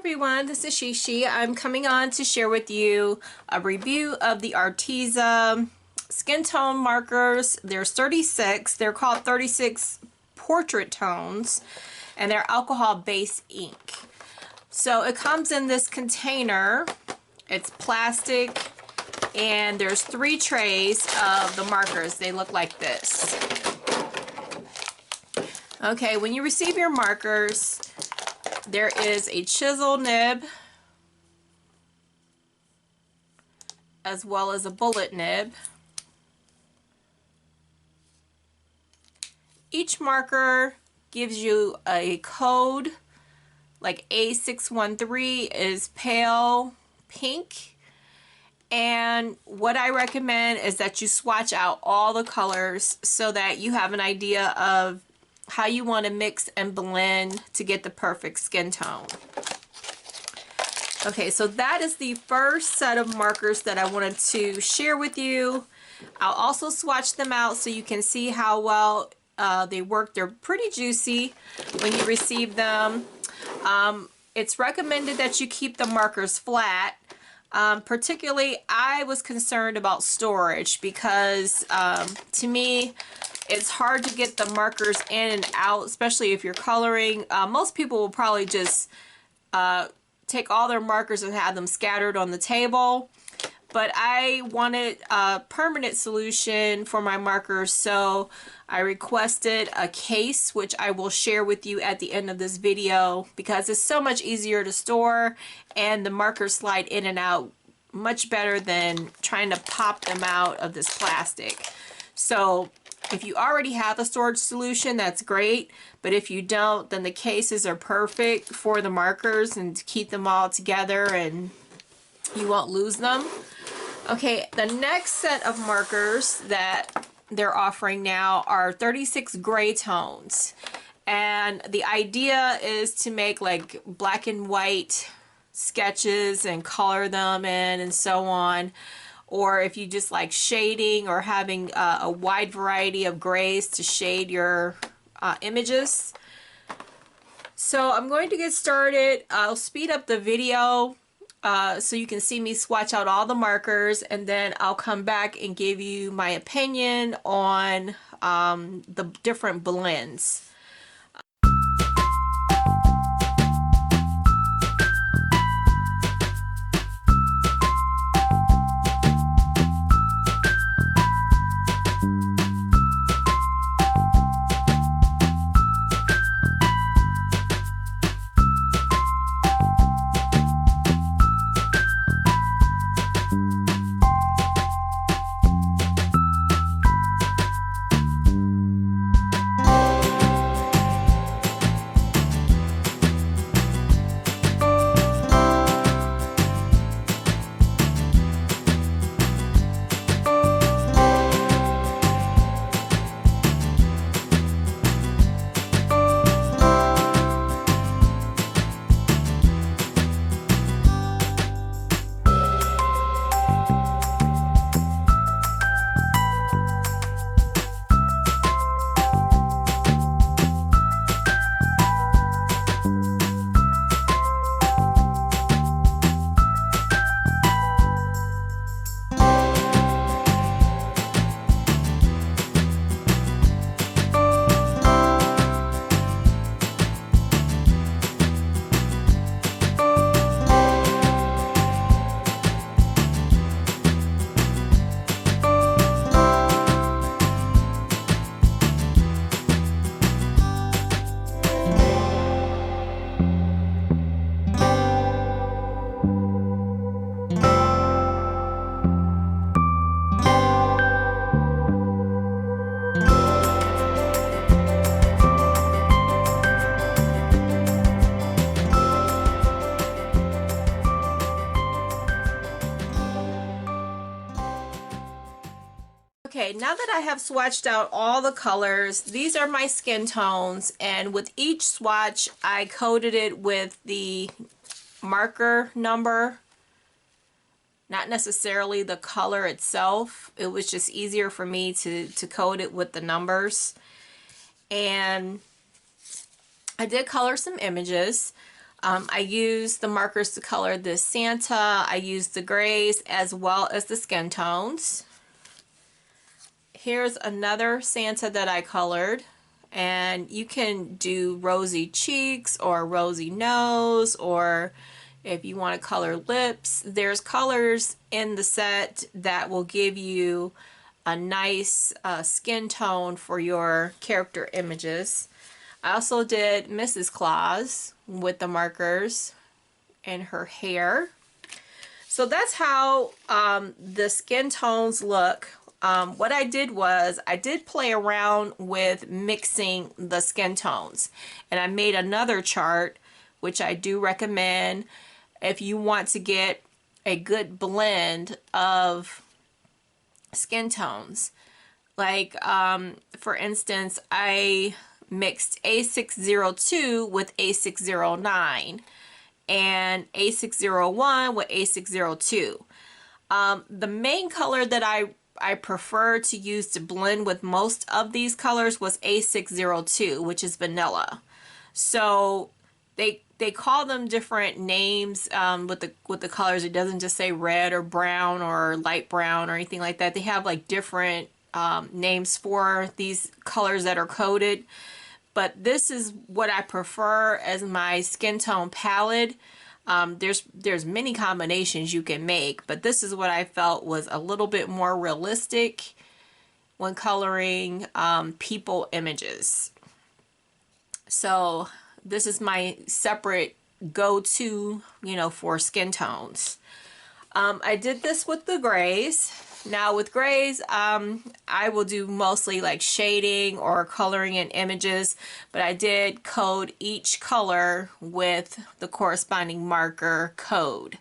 everyone, this is Shishi. I'm coming on to share with you a review of the Arteza skin tone markers. There's 36. They're called 36 portrait tones, and they're alcohol-based ink. So it comes in this container. It's plastic, and there's 3 trays of the markers. They look like this. Okay, when you receive your markers, there is a chisel nib as well as a bullet nib. Each marker gives you a code, like A613 is pale pink. And what I recommend is that you swatch out all the colors so that you have an idea of how you want to mix and blend to get the perfect skin tone. Okay, so that is the first set of markers that I wanted to share with you. I'll also swatch them out so you can see how well they work. They're pretty juicy when you receive them. It's recommended that you keep the markers flat. Particularly, I was concerned about storage because to me, it's hard to get the markers in and out, especially if you're coloring. Most people will probably just take all their markers and have them scattered on the table. But I wanted a permanent solution for my markers, so I requested a case, which I will share with you at the end of this video, because it's so much easier to store and the markers slide in and out much better than trying to pop them out of this plastic. So if you already have a storage solution, that's great, but if you don't, then the cases are perfect for the markers and to keep them all together and you won't lose them. Okay, the next set of markers that they're offering now are 36 gray tones, and the idea is to make like black and white sketches and color them in and so on. Or if you just like shading or having a wide variety of grays to shade your images. So I'm going to get started. I'll speed up the video so you can see me swatch out all the markers, and then I'll come back and give you my opinion on the different blends. Okay, now that I have swatched out all the colors, these are my skin tones, and with each swatch I coded it with the marker number, not necessarily the color itself. It was just easier for me to code it with the numbers. And I did color some images. I used the markers to color this Santa. I used the grays as well as the skin tones. Here's another Santa that I colored, and you can do rosy cheeks or rosy nose, or if you want to color lips, there's colors in the set that will give you a nice skin tone for your character images. I also did Mrs. Claus with the markers and her hair. So that's how the skin tones look. What I did was I did play around with mixing the skin tones, and I made another chart, which I do recommend if you want to get a good blend of skin tones. Like for instance, I mixed A602 with A609 and A601 with A602. The main color that I prefer to use to blend with most of these colors was A602, which is vanilla. So they call them different names with the colors. It doesn't just say red or brown or light brown or anything like that. They have like different names for these colors that are coded. But this is what I prefer as my skin tone palette. There's many combinations you can make, but this is what I felt was a little bit more realistic when coloring people images. So this is my separate go-to, you know, for skin tones. I did this with the grays. Now with grays, I will do mostly like shading or coloring in images, but I did code each color with the corresponding marker code.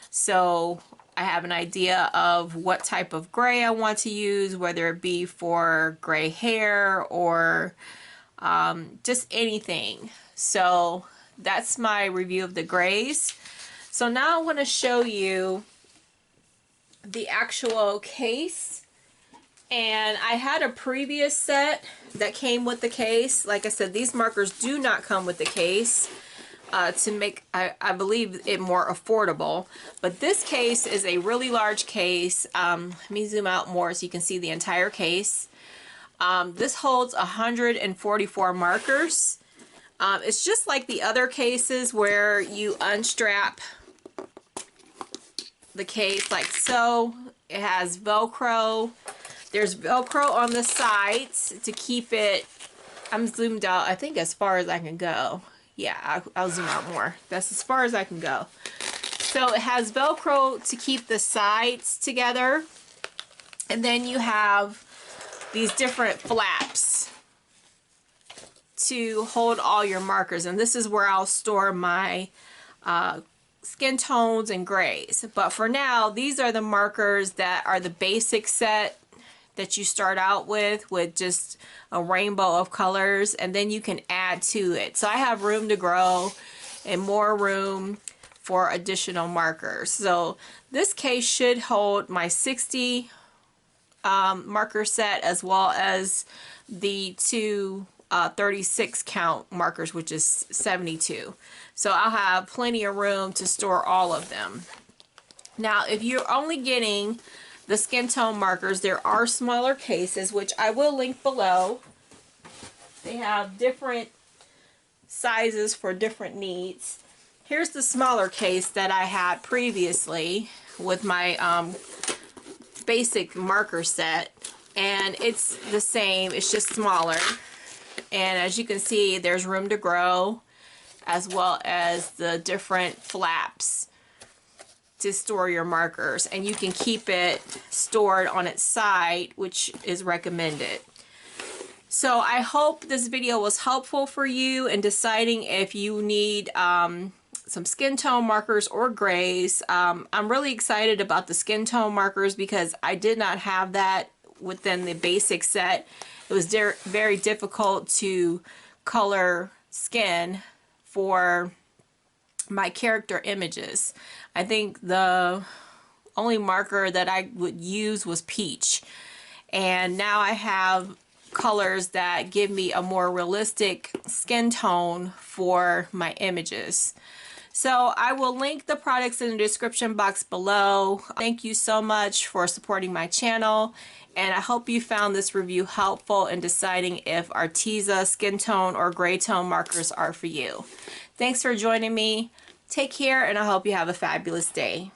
So I have an idea of what type of gray I want to use, whether it be for gray hair or just anything. So that's my review of the grays. So now I want to show you the actual case, and I had a previous set that came with the case. Like I said, these markers do not come with the case to make I believe it more affordable, but this case is a really large case. Let me zoom out more so you can see the entire case. This holds 144 markers. It's just like the other cases where you unstrap the case like so. It has Velcro. There's Velcro on the sides to keep it. I'm zoomed out, I think, as far as I can go. Yeah, I'll zoom out more. That's as far as I can go. So it has Velcro to keep the sides together, and then you have these different flaps to hold all your markers, and this is where I'll store my skin tones and grays. But for now, these are the markers that are the basic set that you start out with just a rainbow of colors, and then you can add to it. So I have room to grow and more room for additional markers. So this case should hold my 60 marker set, as well as the two 36 count markers, which is 72. So I'll have plenty of room to store all of them. Now, if you're only getting the skin tone markers, there are smaller cases, which I will link below. They have different sizes for different needs. Here's the smaller case that I had previously with my basic marker set, and it's the same, it's just smaller. And as you can see, there's room to grow, as well as the different flaps to store your markers, and you can keep it stored on its side, which is recommended. So I hope this video was helpful for you in deciding if you need some skin tone markers or grays. I'm really excited about the skin tone markers because I did not have that within the basic set. It was very difficult to color skin for my character images. I think the only marker that I would use was peach, and now I have colors that give me a more realistic skin tone for my images. So I will link the products in the description box below. Thank you so much for supporting my channel, and I hope you found this review helpful in deciding if Arteza skin tone or gray tone markers are for you. Thanks for joining me. Take care, and I hope you have a fabulous day.